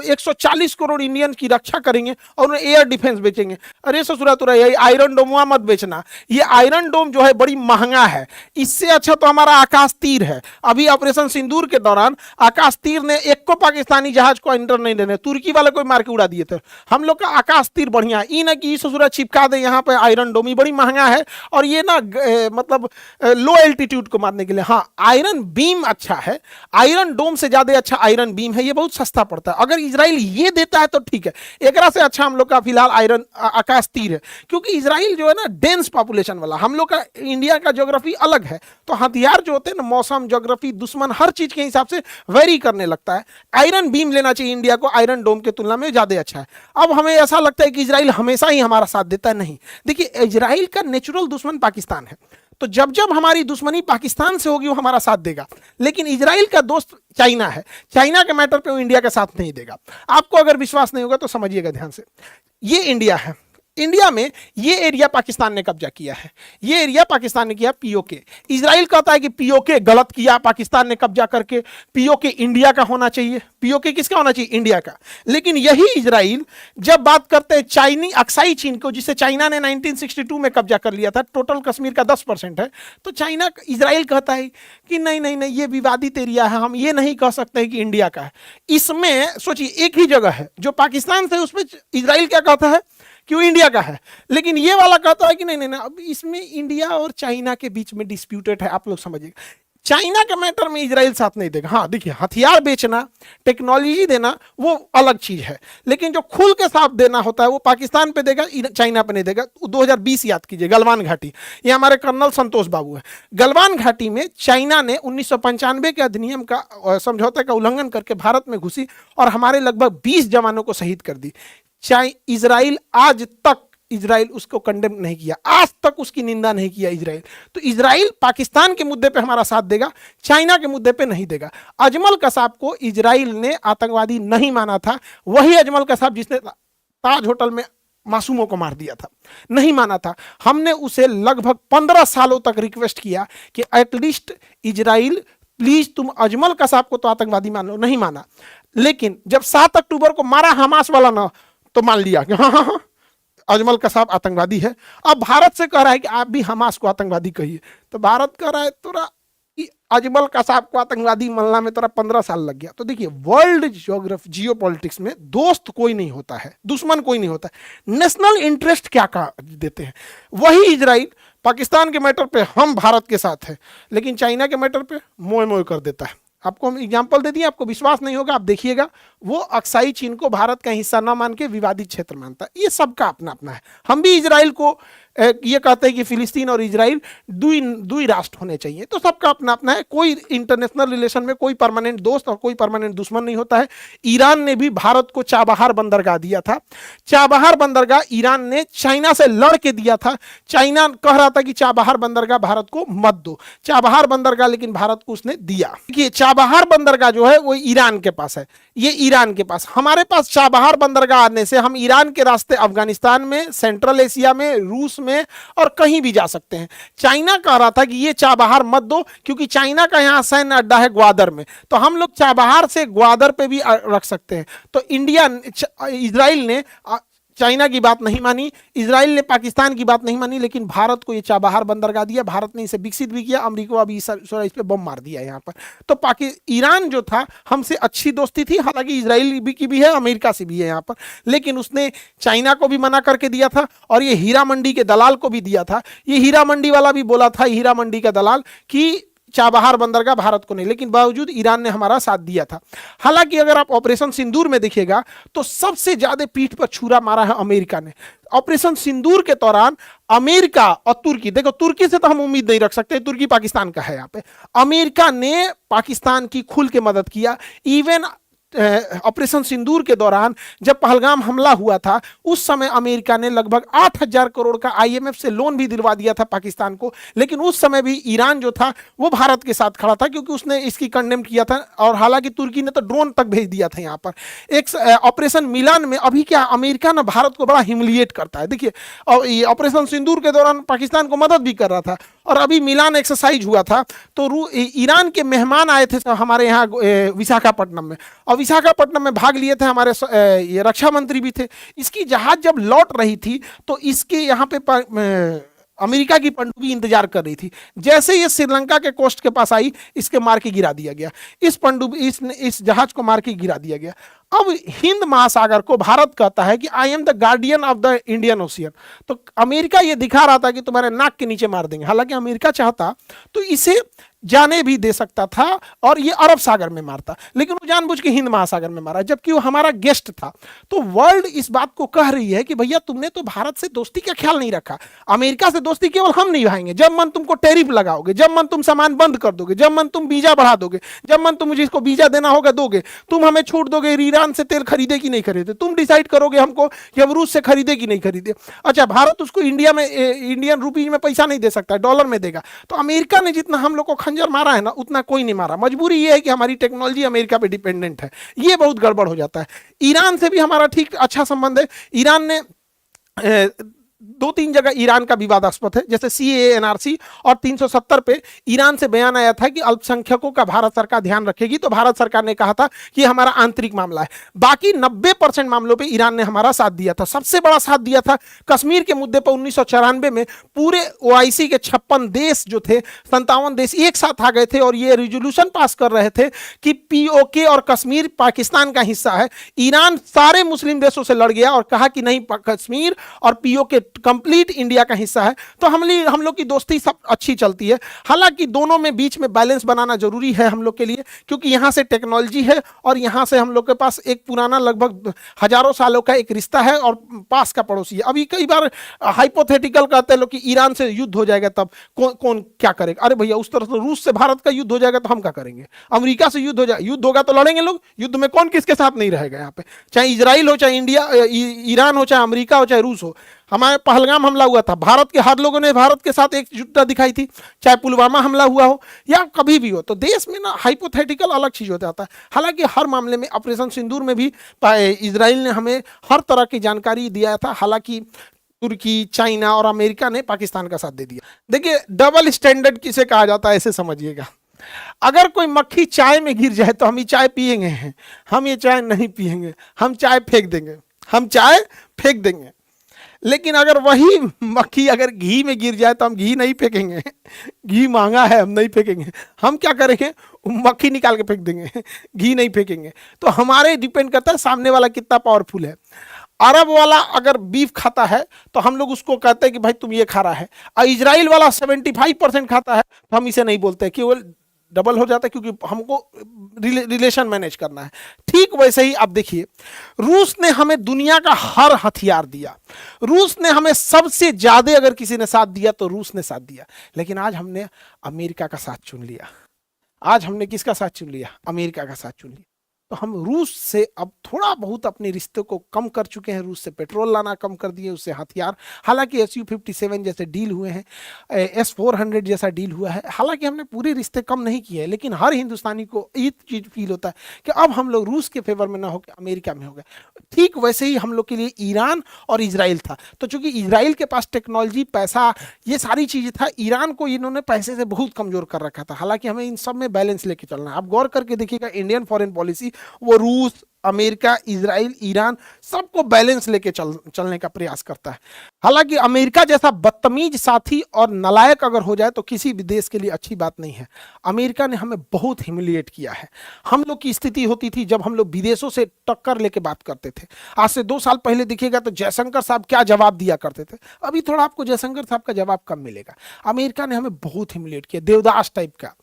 140 करोड़ इंडियन की रक्षा करेंगे और उन्हें एयर डिफेंस बेचेंगे। अरे ससुरा तो रही आयरन डोम मत बेचना, ये आयरन डोम जो है बड़ी महंगा है। इससे अच्छा तो हमारा आकाश तीर है। अभी ऑपरेशन सिंदूर के दौरान आकाश तीर ने एक को पाकिस्तानी जहाज को एंटर नहीं देने, तुर्की वाले को मार के उड़ा दिए थे। हम लोग का आकाश तीर बढ़िया है, ई ना कि ससुरा चिपका दे यहाँ पे आयरन डोम, बड़ी महंगा है और ये ना मतलब लो एल्टीट्यूड को मारने के लिए। हाँ आयरन बीम अच्छा है, आयरन डोम से ज्यादा अच्छा आयरन बीम है, ये बहुत सस्ता पड़ता है। अगर इजराइल ये देता है तो ठीक है, एकरा से अच्छा हम लोग का फिलहाल आयरन आकाश तीर है। क्योंकि इजराइल जो है ना डेंस पॉपुलेशन वाला, हम लोग का इंडिया का ज्योग्राफी अलग है, तो हथियार जो होते हैं ना मौसम, ज्योग्राफी, दुश्मन हर चीज के हिसाब से वेरी करने लगता है। आयरन बीम लेना चाहिए इंडिया को, आयरन डोम के तुलना में ज्यादा अच्छा है। अब हमें ऐसा लगता है कि इजराइल हमेशा ही हमारा साथ देता है, नहीं। देखिए इजराइल का नेचुरल दुश्मन पाकिस्तान है, तो जब जब हमारी दुश्मनी पाकिस्तान से होगी वो हमारा साथ देगा। लेकिन इजराइल का दोस्त चाइना है, चाइना के मैटर पे वो इंडिया का साथ नहीं देगा। आपको अगर विश्वास नहीं होगा तो समझिएगा ध्यान से, ये इंडिया है, इंडिया में ये एरिया पाकिस्तान ने कब्जा किया है, ये एरिया पाकिस्तान ने किया पीओके। इजराइल कहता है कि पीओके गलत किया पाकिस्तान ने कब्जा करके, पीओके इंडिया का होना चाहिए। पीओके किसका होना चाहिए? इंडिया का। लेकिन यही इजराइल जब बात करते हैं चाइनी अक्साई चीन को, जिसे चाइना ने 1962 में कब्जा कर लिया था, टोटल कश्मीर का 10% है, तो चाइना इजराइल कहता है कि नहीं नहीं नहीं, ये विवादित एरिया है, हम ये नहीं कह सकते कि इंडिया का है। इसमें सोचिए एक ही जगह है जो पाकिस्तान से, उसमें इजराइल क्या कहता है कि वो इंडिया का है, लेकिन ये वाला कहता है कि नहीं नहीं नहीं, अब इसमें इंडिया और चाइना के बीच में डिस्प्यूटेड है। आप लोग समझिएगा, चाइना के मैटर में इजराइल साथ नहीं देगा। हाँ देखिए, हथियार बेचना, टेक्नोलॉजी देना वो अलग चीज है, लेकिन जो खुल के साथ देना होता है वो पाकिस्तान पे देगा, चाइना पे नहीं देगा। 2020 याद कीजिए, गलवान घाटी, ये हमारे कर्नल संतोष बाबू है। गलवान घाटी में चाइना ने 1995 के अधिनियम का, समझौते का उल्लंघन करके भारत में घुसी और हमारे लगभग 20 जवानों को शहीद कर दी। इजराइल आज तक, इजराइल उसको कंडेम नहीं किया, आज तक उसकी निंदा नहीं किया इजराइल। तो इजराइल पाकिस्तान के मुद्दे पे हमारा साथ देगा, चाइना के मुद्दे पे नहीं देगा। अजमल कसाब को इजराइल ने आतंकवादी नहीं माना था, वही अजमल कसाब जिसने ताज होटल में मासूमों को मार दिया था, नहीं माना था। हमने उसे लगभग 15 सालों तक रिक्वेस्ट किया कि एटलीस्ट इजराइल प्लीज तुम अजमल कसाब को तो आतंकवादी मान लो, नहीं माना। लेकिन जब 7 अक्टूबर को मारा हमास वाला ना, तो मान लिया कि हाँ हाँ हाँ अजमल कसाब आतंकवादी है। अब भारत से कह रहा है कि आप भी हमास को आतंकवादी कहिए, तो भारत कह रहा है तोरा अजमल कसाब को आतंकवादी मानना में तोरा 15 साल लग गया। तो देखिए, वर्ल्ड ज्योग्राफी जियोपॉलिटिक्स में दोस्त कोई नहीं होता है, दुश्मन कोई नहीं होता है, नेशनल इंटरेस्ट क्या का देते हैं। वही इजराइल पाकिस्तान के मैटर पे हम भारत के साथ है, लेकिन चाइना के मैटर पे मोए मोए कर देता है। आपको हम एग्जाम्पल दे दिए, आपको विश्वास नहीं होगा, आप देखिएगा। वो अक्साई चीन को भारत का हिस्सा ना मान के विवादित क्षेत्र मानता है। ये सबका अपना अपना है। हम भी इजराइल को ये कहते हैं कि फिलिस्तीन और इजराइल दुई राष्ट्र होने चाहिए, तो सबका अपना अपना है। कोई इंटरनेशनल रिलेशन में कोई परमानेंट दोस्त और कोई परमानेंट दुश्मन नहीं होता है। ईरान ने भी भारत को चाबहार बंदरगाह दिया था। चाबहार बंदरगाह ईरान ने चाइना से लड़ के दिया था। चाइना कह रहा था कि चाबहार बंदरगाह भारत को मत दो, चाबहार बंदरगाह लेकिन भारत को उसने दिया। देखिए, चाबहार बंदरगाह जो है वो ईरान के पास है, ये ईरान के पास। हमारे पास चाबहार बंदरगाह आने से हम ईरान के रास्ते अफगानिस्तान में, सेंट्रल एशिया में, रूस में और कहीं भी जा सकते हैं। चाइना कह रहा था कि ये चाबहार मत दो, क्योंकि चाइना का यहां सैन्य अड्डा है ग्वादर में, तो हम लोग चाबहार से ग्वादर पे भी रख सकते हैं। तो इजराइल ने चाइना की बात नहीं मानी, इजराइल ने पाकिस्तान की बात नहीं मानी, लेकिन भारत को ये चाबहार बंदरगाह दिया। भारत ने इसे विकसित भी किया, अमेरिका अभी इस पे बम मार दिया यहाँ पर। तो ईरान जो था हमसे अच्छी दोस्ती थी, हालांकि इजराइल की भी है, अमेरिका से भी है यहाँ पर, लेकिन उसने चाइना को भी मना करके दिया था और ये हीरा मंडी के दलाल को भी दिया था। ये हीरा मंडी वाला भी बोला था, हीरा मंडी का दलाल, कि चाबहार बंदरगाह भारत को नहीं, लेकिन बावजूद ईरान ने हमारा साथ दिया था। हालांकि अगर आप ऑपरेशन सिंदूर में देखिएगा तो सबसे ज्यादा पीठ पर छुरा मारा है अमेरिका ने। ऑपरेशन सिंदूर के दौरान अमेरिका और तुर्की, देखो तुर्की से तो हम उम्मीद नहीं रख सकते, तुर्की पाकिस्तान का है यहाँ पे, अमेरिका ने पाकिस्तान की खुल के मदद किया। इवन ऑपरेशन सिंदूर के दौरान जब पहलगाम हमला हुआ था, उस समय अमेरिका ने लगभग 8,000 करोड़ का आईएमएफ से लोन भी दिलवा दिया था पाकिस्तान को। लेकिन उस समय भी ईरान जो था वो भारत के साथ खड़ा था, क्योंकि उसने इसकी कंडेम किया था। और हालांकि तुर्की ने तो ड्रोन तक भेज दिया था यहाँ पर। एक ऑपरेशन मिलान में अभी क्या अमेरिका ना भारत को बड़ा ह्यूमिलिएट करता है। देखिए, और ये ऑपरेशन सिंदूर के दौरान पाकिस्तान को मदद भी कर रहा था, और अभी मिलान एक्सरसाइज हुआ था तो ईरान के मेहमान आए थे हमारे यहाँ विशाखापट्टनम में, और विशाखापट्टनम में भाग लिए थे हमारे ये रक्षा मंत्री भी थे। इसकी जहाज जब लौट रही थी तो इसके यहाँ पे अमेरिका की पनडुब्बी इंतजार कर रही थी। जैसे ये श्रीलंका के कोस्ट के पास आई, इसके मार के गिरा दिया गया, इस जहाज को मार के गिरा दिया गया। अब हिंद महासागर को भारत कहता है कि I am the guardian of the Indian ocean, तो अमेरिका ये दिखा रहा था कि तुम्हारे नाक के नीचे मार देंगे। हालांकि अमेरिका चाहता तो इसे जाने भी दे सकता था और ये अरब सागर में मारता, लेकिन वो जानबूझ के हिंद महासागर में मारा, जबकि वो हमारा गेस्ट था। तो वर्ल्ड इस बात को कह रही है कि भैया तुमने तो भारत से दोस्ती का ख्याल नहीं रखा। अमेरिका से दोस्ती केवल हम निभाएंगे, जब मन तुमको टैरिफ लगाओगे, जब मन तुम सामान बंद कर दोगे, जब मन तुम वीजा बढ़ा दोगे, जब मन तुम मुझे इसको वीजा देना होगा दोगे, तुम हमें छूट दोगे ईरान से तेल खरीदे कि नहीं खरीदे, तुम डिसाइड करोगे हमको कि हम रूस से खरीदे कि नहीं खरीदे। अच्छा, भारत उसको इंडिया में इंडियन रुपीज में पैसा नहीं दे सकता, डॉलर में देगा। तो अमेरिका ने जितना हम लोग को खंजर मारा है ना, उतना कोई नहीं मारा। मजबूरी ये है कि हमारी टेक्नोलॉजी अमेरिका पे डिपेंडेंट है, ये बहुत गड़बड़ हो जाता है। ईरान से भी हमारा ठीक अच्छा संबंध है। ईरान ने दो तीन जगह ईरान का विवादास्पद है, जैसे सीएए, एनआरसी और 370 पे ईरान से बयान आया था कि अल्पसंख्यकों का भारत सरकार ध्यान रखेगी, तो भारत सरकार ने कहा था कि हमारा आंतरिक मामला है। बाकी 90% मामलों पे ईरान ने हमारा साथ दिया था। सबसे बड़ा साथ दिया था कश्मीर के मुद्दे पर 1994 में। पूरे ओआईसी के 56 देश जो थे, 57 देश एक साथ आ गए थे और ये रिजोल्यूशन पास कर रहे थे कि पीओके और कश्मीर पाकिस्तान का हिस्सा है। ईरान सारे मुस्लिम देशों से लड़ गया और कहा कि नहीं, कश्मीर और पीओके कंप्लीट इंडिया का हिस्सा है। तो हम लोग की दोस्ती सब अच्छी चलती है। हालांकि दोनों में बीच में बैलेंस बनाना जरूरी है हम लोग के लिए, क्योंकि यहां से टेक्नोलॉजी है और यहां से हम लोग के पास एक पुराना लगभग हजारों सालों का एक रिश्ता है और पास का पड़ोसी है। अभी कई बार हाइपोथेटिकल कहते हैं लोग कि ईरान से युद्ध हो जाएगा तब कौन क्या करेगा। अरे भैया, उस तरह से रूस से भारत का युद्ध हो जाएगा तो हम क्या करेंगे? अमेरिका से युद्ध हो जाए, युद्ध होगा तो लड़ेंगे लोग। युद्ध में कौन किसके साथ नहीं रहेगा यहाँ पे, चाहे इजराइल हो, चाहे इंडिया, ईरान हो, चाहे अमेरिका हो, चाहे रूस हो। हमारे पहलगाम हमला हुआ था, भारत के हर लोगों ने भारत के साथ एकजुटता दिखाई थी। चाहे पुलवामा हमला हुआ हो या कभी भी हो, तो देश में ना हाइपोथेटिकल अलग चीज हो जाता है। हालांकि हर मामले में ऑपरेशन सिंदूर में भी इजराइल ने हमें हर तरह की जानकारी दिया था। हालांकि तुर्की, चाइना और अमेरिका ने पाकिस्तान का साथ दे दिया। देखिए, डबल स्टैंडर्ड किसे कहा जाता है ऐसे समझिएगा। अगर कोई मक्खी चाय में गिर जाए तो हम ये चाय पिएंगे, हम ये चाय नहीं पिएंगे, हम चाय फेंक देंगे, हम चाय फेंक देंगे। लेकिन अगर वही मक्खी अगर घी में गिर जाए तो हम घी नहीं फेंकेंगे। घी महंगा है, हम नहीं फेंकेंगे। हम क्या करेंगे? मक्खी निकाल के फेंक देंगे, घी नहीं फेंकेंगे। तो हमारे डिपेंड करता है सामने वाला कितना पावरफुल है। अरब वाला अगर बीफ खाता है तो हम लोग उसको कहते हैं कि भाई तुम ये खा रहा है, और इजराइल वाला 75% खाता है तो हम इसे नहीं बोलते, केवल डबल हो जाता है, क्योंकि हमको रिलेशन मैनेज करना है। ठीक वैसे ही आप देखिए, रूस ने हमें दुनिया का हर हथियार दिया। रूस ने हमें सबसे ज्यादा अगर किसी ने साथ दिया तो रूस ने साथ दिया। लेकिन आज हमने अमेरिका का साथ चुन लिया। आज हमने किसका साथ चुन लिया? अमेरिका का साथ चुन लिया। तो हम रूस से अब थोड़ा बहुत अपने रिश्ते को कम कर चुके हैं। रूस से पेट्रोल लाना कम कर दिए, उससे हथियार। हालांकि SU-57 जैसे डील हुए हैं, S-400 जैसा डील हुआ है। हालांकि हमने पूरे रिश्ते कम नहीं किए हैं, लेकिन हर हिंदुस्तानी को ये चीज फील होता है कि अब हम लोग रूस के फेवर में ना होकर अमेरिका में हो गए। ठीक वैसे ही हम लोग के लिए ईरान और इजराइल था। तो चूंकि इजराइल के पास टेक्नोलॉजी, पैसा, ये सारी चीजें था, ईरान को इन्होंने पैसे से बहुत कमजोर कर रखा था। हालांकि हमें इन सब में बैलेंस लेके चलना है। आप गौर करके देखिएगा, इंडियन फॉरेन पॉलिसी वो रूस, अमेरिका, इजराइल, ईरान सबको बैलेंस लेके चलने का प्रयास करता है। हालांकि अमेरिका जैसा बदतमीज साथी और नालायक अगर हो जाए तो किसी भी देश के लिए अच्छी बात नहीं है। अमेरिका ने हमें बहुत ह्यूमिलिएट किया है। हम लोग की स्थिति होती थी जब हम लोग विदेशों से टक्कर लेके बात करते थे। आज से 2 साल पहले देखिएगा तो जयशंकर साहब क्या जवाब दिया करते थे। अभी थोड़ा आपको जयशंकर साहब का जवाब कम मिलेगा। अमेरिका ने हमें बहुत ह्यूमिलिएट किया, देवदास टाइप का।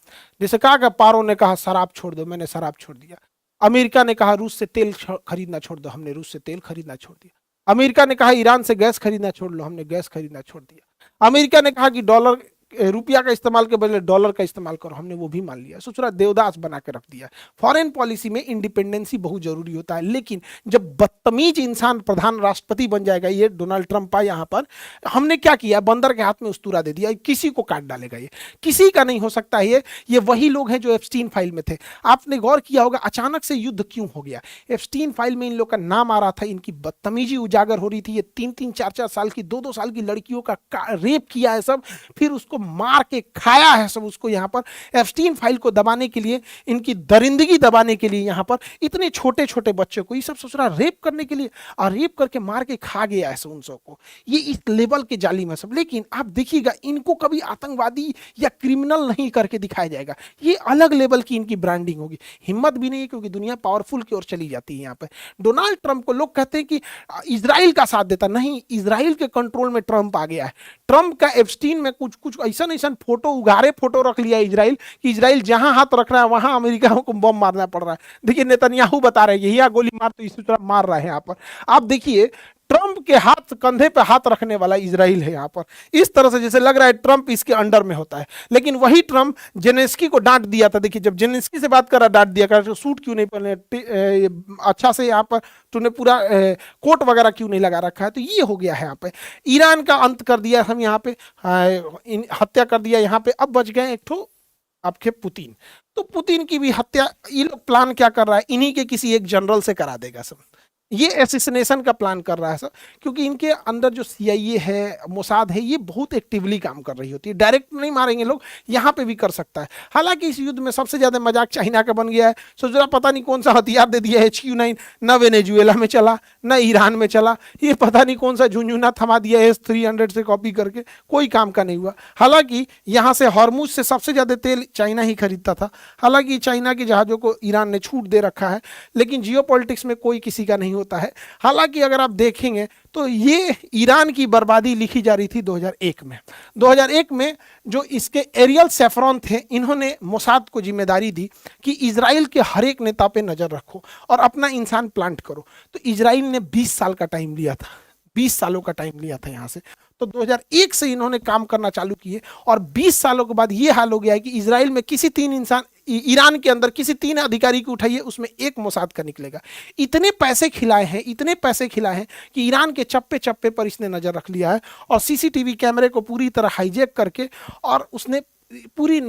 जैसे कहा, पारो ने कहा शराब छोड़ दो, मैंने शराब छोड़ दिया। अमेरिका ने कहा रूस से तेल खरीदना छोड़ दो, हमने रूस से तेल खरीदना छोड़ दिया। अमेरिका ने कहा ईरान से गैस खरीदना छोड़ लो, हमने गैस खरीदना छोड़ दिया। अमेरिका ने कहा कि डॉलर, रुपया का इस्तेमाल के बदले डॉलर का इस्तेमाल करो, हमने वो भी मान लिया। ससुरा देवदास बना के रख दिया। फॉरेन पॉलिसी में इंडिपेंडेंसी बहुत जरूरी होता है, लेकिन जब बदतमीज इंसान प्रधान राष्ट्रपति बन जाएगा, ये डोनाल्ड ट्रंप आ यहाँ पर, हमने क्या किया? बंदर के हाथ में उस्तूरा दे दिया, किसी को काट डालेगा। ये किसी का नहीं हो सकता है। ये वही लोग हैं जो एप्स्टीन फाइल में थे। आपने गौर किया होगा अचानक से युद्ध क्यों हो गया? एप्स्टीन फाइल में इन लोग का नाम आ रहा था, इनकी बदतमीजी उजागर हो रही थी। ये 3-3, 4-4 साल की, 2-2 साल की लड़कियों का रेप किया है सब, फिर उसको मार के खाया है सब उसको। यहाँ पर एप्स्टीन फाइल को दबाने के लिए, इनकी दरिंदगी दबाने के लिए, यहाँ पर इतने छोटे छोटे बच्चों को ये सब ससुरा रेप करने के लिए, और रेप करके मार के खा गया है उन सबको। ये इस लेवल के जालिम है सब। लेकिन आप देखिएगा, इनको कभी आतंकवादी या क्रिमिनल नहीं करके दिखाया जाएगा। ये अलग लेवल की इनकी ब्रांडिंग होगी। हिम्मत भी नहीं है, क्योंकि दुनिया पावरफुल की ओर चली जाती है। यहाँ पे डोनाल्ड ट्रंप को लोग कहते हैं कि इजराइल का साथ देता, नहीं, इजराइल के कंट्रोल में ट्रंप आ गया है। ट्रंप का एप्स्टीन में कुछ कुछ ऐसा फोटो, उगारे फोटो रख लिया इजराइल कि इजराइल जहां हाथ रख रहा है वहां अमेरिका को बम मारना पड़ रहा है। देखिए, नेतन्याहू बता रहे हैं यही गोली मार, तो इसी तरह मार रहा है। यहाँ पर आप देखिए, ट्रंप के हाथ, कंधे पे हाथ रखने वाला इजराइल है यहाँ पर। इस तरह से जैसे लग रहा है ट्रंप इसके अंडर में होता है। लेकिन वही ट्रंप जेलेंस्की को डांट दिया था। देखिए, जब जेलेंस्की से बात कर रहा, डांट दिया, कर सूट क्यों नहीं पहने, अच्छा से यहाँ पर तूने पूरा कोट वगैरह क्यों नहीं लगा रखा है। तो ये हो गया है यहाँ पे। ईरान का अंत कर दिया हम यहाँ पे, हत्या कर दिया यहाँ पे। अब बच गए एक ठो आपके पुतिन। तो पुतिन की भी हत्या ये लोग प्लान क्या कर रहा है, इन्हीं के किसी एक जनरल से करा देगा सब। ये एसिसिनेशन का प्लान कर रहा है सर, क्योंकि इनके अंदर जो सीआईए है, मोसाद है, ये बहुत एक्टिवली काम कर रही होती है। डायरेक्ट नहीं मारेंगे लोग, यहाँ पे भी कर सकता है। हालांकि इस युद्ध में सबसे ज्यादा मजाक चाइना का बन गया है। सो जरा पता नहीं कौन सा हथियार दे दिया है HQ9, न वेनेजुएला में चला न ईरान में चला, ये पता नहीं कौन सा झुंझुना थमा दिया है S-300 से कॉपी करके, कोई काम का नहीं हुआ। हालांकि यहाँ से हॉर्मुज से सबसे ज्यादा तेल चाइना ही खरीदता था। हालांकि चाइना के जहाजों को ईरान ने छूट दे रखा है, लेकिन जियोपॉलिटिक्स में कोई किसी का नहीं होता है। हालांकि अगर आप देखेंगे तो ये ईरान की बर्बादी लिखी जा रही थी 2001 में। 2001 में जो इसके एरियल सेफ्रॉन थे, इन्होंने मोसाद को जिम्मेदारी दी कि इजराइल के हर एक नेता पे नजर रखो और अपना इंसान प्लांट करो। तो इजराइल ने 20 साल का टाइम लिया था, 20 सालों का टाइम लिया था यहाँ से। तो 2001 से इन्होंने काम करना चालू किए और 20 सालों के बाद ये हाल हो गया है कि इजराइल में किसी 3 इंसान, ईरान के अंदर किसी 3 अधिकारी को उठाइए, उसमें एक मोसाद का निकलेगा। इतने पैसे खिलाए हैं, इतने पैसे खिलाए हैं कि ईरान के चप्पे चप्पे पर इसने नजर रख लिया है और सीसीटीवी कैमरे को पूरी तरह हाईजैक करके और उसने पूरी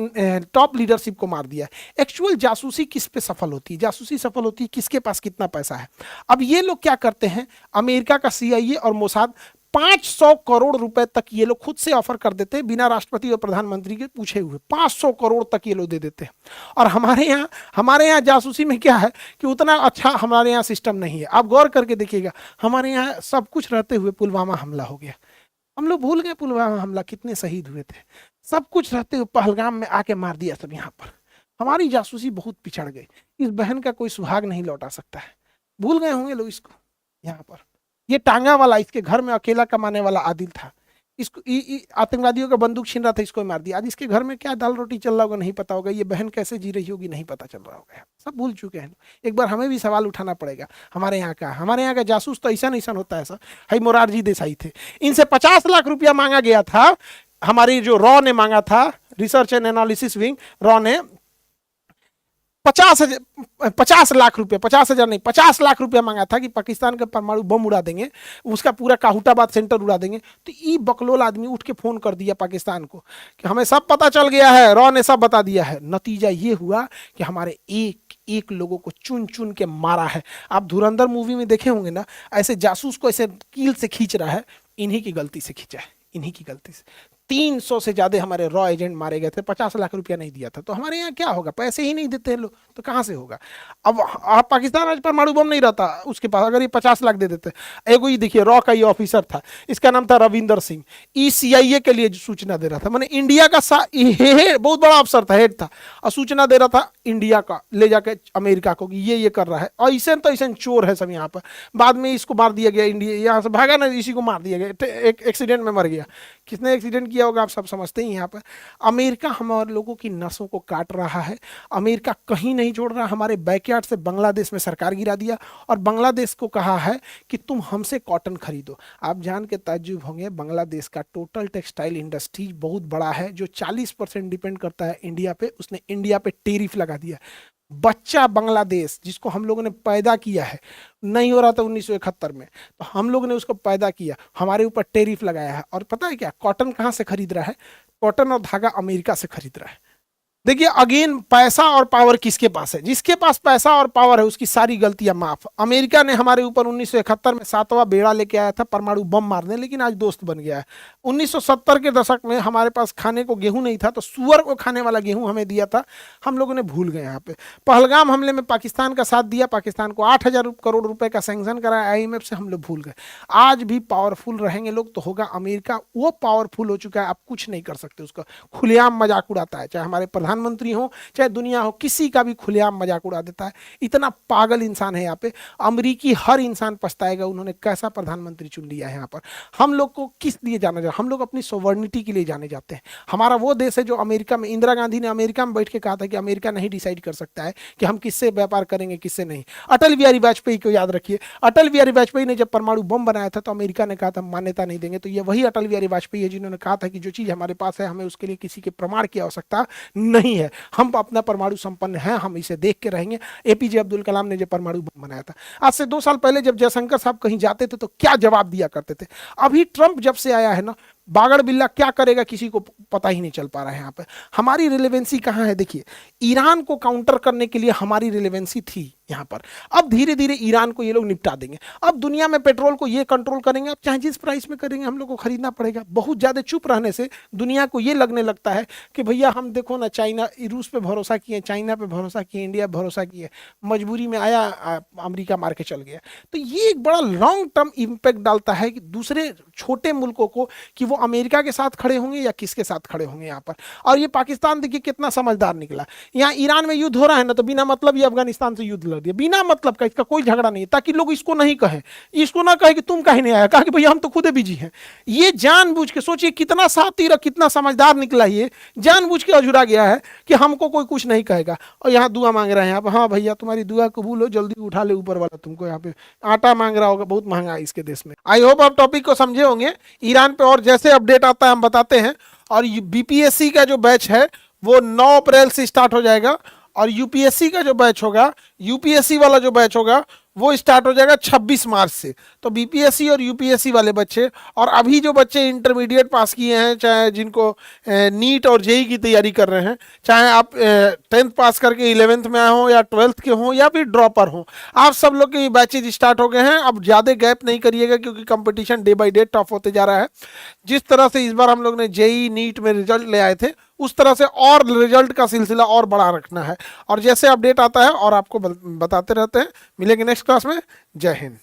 टॉप लीडरशिप को मार दिया है। एक्चुअल जासूसी किस पे सफल होती है, जासूसी सफल होती है किसके पास कितना पैसा है। अब ये लोग क्या करते हैं, अमेरिका का सीआईए और मोसाद 500 करोड़ रुपए तक ये लोग खुद से ऑफर कर देते हैं, बिना राष्ट्रपति और प्रधानमंत्री के पूछे हुए 500 करोड़ तक ये लोग दे देते हैं। और हमारे यहाँ जासूसी में क्या है कि उतना अच्छा हमारे यहाँ सिस्टम नहीं है। आप गौर करके देखिएगा, हमारे यहाँ सब कुछ रहते हुए पुलवामा हमला हो गया। हम लोग भूल गए पुलवामा हमला, कितने शहीद हुए थे। सब कुछ रहते हुए पहलगाम में आके मार दिया सब यहाँ पर। हमारी जासूसी बहुत पिछड़ गई। इस बहन का कोई सुहाग नहीं लौटा सकता है। भूल गए होंगे लोग इसको। यहाँ पर ये टांगा वाला, इसके घर में अकेला कमाने वाला आदिल था, इसको आतंकवादियों का बंदूक छीन रहा था, इसको मार दिया। आज इसके घर में क्या दाल रोटी चल रहा होगा नहीं पता होगा, ये बहन कैसे जी रही होगी नहीं पता चल रहा होगा। सब भूल चुके हैं। एक बार हमें भी सवाल उठाना पड़ेगा। हमारे यहाँ का जासूस तो ऐसा नहीं होता है सर। हाई मोरारजी देसाई थे, इनसे 50 लाख रुपया मांगा गया था। हमारी जो रॉ ने मांगा था, research and analysis wing, raw ने 50 लाख रुपया, 50,000 नहीं 50 लाख रुपया मांगा था कि पाकिस्तान का परमाणु बम उड़ा देंगे, उसका पूरा काहुटाबाद सेंटर उड़ा देंगे। तो ये बकलोल आदमी उठ के फोन कर दिया पाकिस्तान को कि हमें सब पता चल गया है, रॉ ने सब बता दिया है। नतीजा ये हुआ कि हमारे एक एक लोगों को चुन चुन के मारा है। आप धुरंधर मूवी में देखे होंगे ना, ऐसे जासूस को ऐसे कील से खींच रहा है, इन्हीं की गलती से खींचा है, इन्हीं की गलती से। 300 से ज्यादा हमारे रॉ एजेंट मारे गए थे, 50 लाख रुपया नहीं दिया था। तो हमारे यहाँ क्या होगा, पैसे ही नहीं देते हैं लोग, तो कहाँ से होगा। अब आप पाकिस्तान आज परमाणु बम नहीं रहता उसके पास, अगर ये 50 लाख दे देते। एगो ही देखिए, रॉ का ये ऑफिसर था, इसका नाम था रविंदर सिंह, CIA के लिए सूचना दे रहा था। मैंने इंडिया का बहुत बड़ा अफसर था, हेड था, और सूचना दे रहा था इंडिया का ले जाके अमेरिका को कि ये कर रहा है। और ऐसे तो ऐसे चोर है सब यहाँ पर। बाद में इसको मार दिया गया, इंडिया यहाँ से भागा ना, इसी को मार दिया गया, एक एक्सीडेंट में मर गया। किसने एक्सीडेंट किया होगा आप सब समझते ही। यहाँ पर अमेरिका हमारे लोगों की नसों को काट रहा है। अमेरिका कहीं नहीं छोड़ रहा। हमारे बैकयार्ड से बांग्लादेश में सरकार गिरा दिया और बांग्लादेश को कहा है कि तुम हमसे कॉटन खरीदो। आप जान के ताज्जुब होंगे, बांग्लादेश का टोटल टेक्सटाइल इंडस्ट्री बहुत बड़ा है, जो 40% डिपेंड करता है इंडिया पे। उसने इंडिया पे टेरिफ लगा दिया। बच्चा बांग्लादेश जिसको हम लोगों ने पैदा किया है, नहीं हो रहा था 1971 में, तो हम लोगों ने उसको पैदा किया, हमारे ऊपर टेरिफ लगाया है। और पता है क्या, कॉटन कहाँ से खरीद रहा है, कॉटन और धागा अमेरिका से खरीद रहा है। देखिए अगेन, पैसा और पावर किसके पास है, जिसके पास पैसा और पावर है उसकी सारी गलतियां माफ। अमेरिका ने हमारे ऊपर 1971 में 7वां बेड़ा लेके आया था परमाणु बम मारने, लेकिन आज दोस्त बन गया है। 1970 के दशक में हमारे पास खाने को गेहूं नहीं था, तो सुअर को खाने वाला गेहूं हमें दिया था, हम लोगों ने भूल गए। यहाँ पे पहलगाम हमले में पाकिस्तान का साथ दिया, पाकिस्तान को 8,000 करोड़ रुपए का सैंक्शन कराया IMF से, हम लोग भूल गए। आज भी पावरफुल रहेंगे लोग तो होगा अमेरिका। वो पावरफुल हो चुका है, आप कुछ नहीं कर सकते उसका। खुलेआम मजाक उड़ाता है, चाहे हमारे प्रधानमंत्री हो चाहे दुनिया हो, किसी का भी खुलेआम मजाक उड़ा देता है। इतना पागल इंसान है यहाँ पे। अमरीकी हर इंसान पछताएगा उन्होंने कैसा प्रधानमंत्री चुन लिया है यहाँ पर। हम लोग को किस लिए जाना जाता, हम लोग अपनी सोवर्निटी के लिए जाने जाते हैं। हमारा वो देश है जो अमेरिका में, इंदिरा गांधी ने अमेरिका में बैठ के कहा था कि अमेरिका नहीं डिसाइड कर सकता है कि हम किससे व्यापार करेंगे किससे नहीं। अटल बिहारी वाजपेयी को याद रखिए, अटल बिहारी वाजपेयी ने जब परमाणु बम बनाया था तो अमेरिका ने कहा था मान्यता नहीं देंगे। तो ये वही अटल बिहारी वाजपेयी है जिन्होंने कहा था कि जो चीज हमारे पास है हमें उसके लिए किसी के प्रमाण की आवश्यकता नहीं है, हम अपना परमाणु संपन्न है, हम इसे देख के रहेंगे। APJ अब्दुल कलाम ने जब परमाणु बम बनाया था, आज से 2 साल पहले जब जयशंकर साहब कहीं जाते थे तो क्या जवाब दिया करते थे। अभी ट्रंप जब से आया है ना, बागड़ बिल्ला क्या करेगा किसी को पता ही नहीं चल पा रहा है। यहाँ पे हमारी रिलेवेंसी कहाँ है, देखिए ईरान को काउंटर करने के लिए हमारी रिलेवेंसी थी, यहाँ पर। अब धीरे धीरे ईरान को ये लोग निपटा देंगे। अब दुनिया में पेट्रोल को ये कंट्रोल करेंगे, अब चाहे जिस प्राइस में करेंगे हम लोग को खरीदना पड़ेगा। बहुत ज़्यादा चुप रहने से दुनिया को ये लगने लगता है कि भैया हम देखो ना, चाइना रूस पे भरोसा किए, चाइना पे भरोसा किए, इंडिया पे भरोसा किए, मजबूरी में आया अमेरिका मार के चल गया। तो ये एक बड़ा लॉन्ग टर्म इम्पैक्ट डालता है कि दूसरे छोटे मुल्कों को, कि वो अमेरिका के साथ खड़े होंगे या किसके साथ खड़े होंगे यहाँ पर। और ये पाकिस्तान देखिए कितना समझदार निकला, यहाँ ईरान में युद्ध हो रहा है ना, तो बिना मतलब ये अफगानिस्तान से युद्ध लड़ दिया, बिना मतलब का, इसका कोई झगड़ा नहीं, ताकि लोग इसको नहीं कहें, इसको ना कहे कि तुम कहीं नहीं आया, कहा कि भैया हम तो खुदे बिजी हैं। ये जानबूझ के, सोचिए कितना शातिर और कितना समझदार निकला, ये जानबूझ के अझुरा गया है कि हमको कोई कुछ नहीं कहेगा। और यहाँ दुआ मांग रहे हैं यहाँ पर, हाँ भैया तुम्हारी दुआ कबूल हो, जल्दी उठा ले ऊपर वाला तुमको। यहाँ पे आटा मांग रहा होगा, बहुत महंगा है इसके देश में। आई होप आप टॉपिक को समझे होंगे। ईरान पे और जैसे अपडेट आता है हम बताते हैं। और बीपीएससी का जो बैच है वो 9 अप्रैल से स्टार्ट हो जाएगा, और यूपीएससी का जो बैच होगा, यूपीएससी वाला जो बैच होगा वो स्टार्ट हो जाएगा 26 मार्च से। तो बीपीएससी और यूपीएससी वाले बच्चे, और अभी जो बच्चे इंटरमीडिएट पास किए हैं, चाहे जिनको नीट और जेई की तैयारी कर रहे हैं, चाहे आप 10th पास करके 11th में आए हों या 12th के हों या फिर ड्रॉपर हों, आप सब लोग के बैचेज स्टार्ट हो गए हैं। अब ज़्यादा गैप नहीं करिएगा, क्योंकि competition day by day tough होते जा रहा है। जिस तरह से इस बार हम लोग ने जेई नीट में रिजल्ट ले आए थे, उस तरह से और रिजल्ट का सिलसिला और बड़ा रखना है। और जैसे अपडेट आता है और आपको बताते रहते हैं। मिलेंगे नेक्स्ट क्लास में। जय हिंद।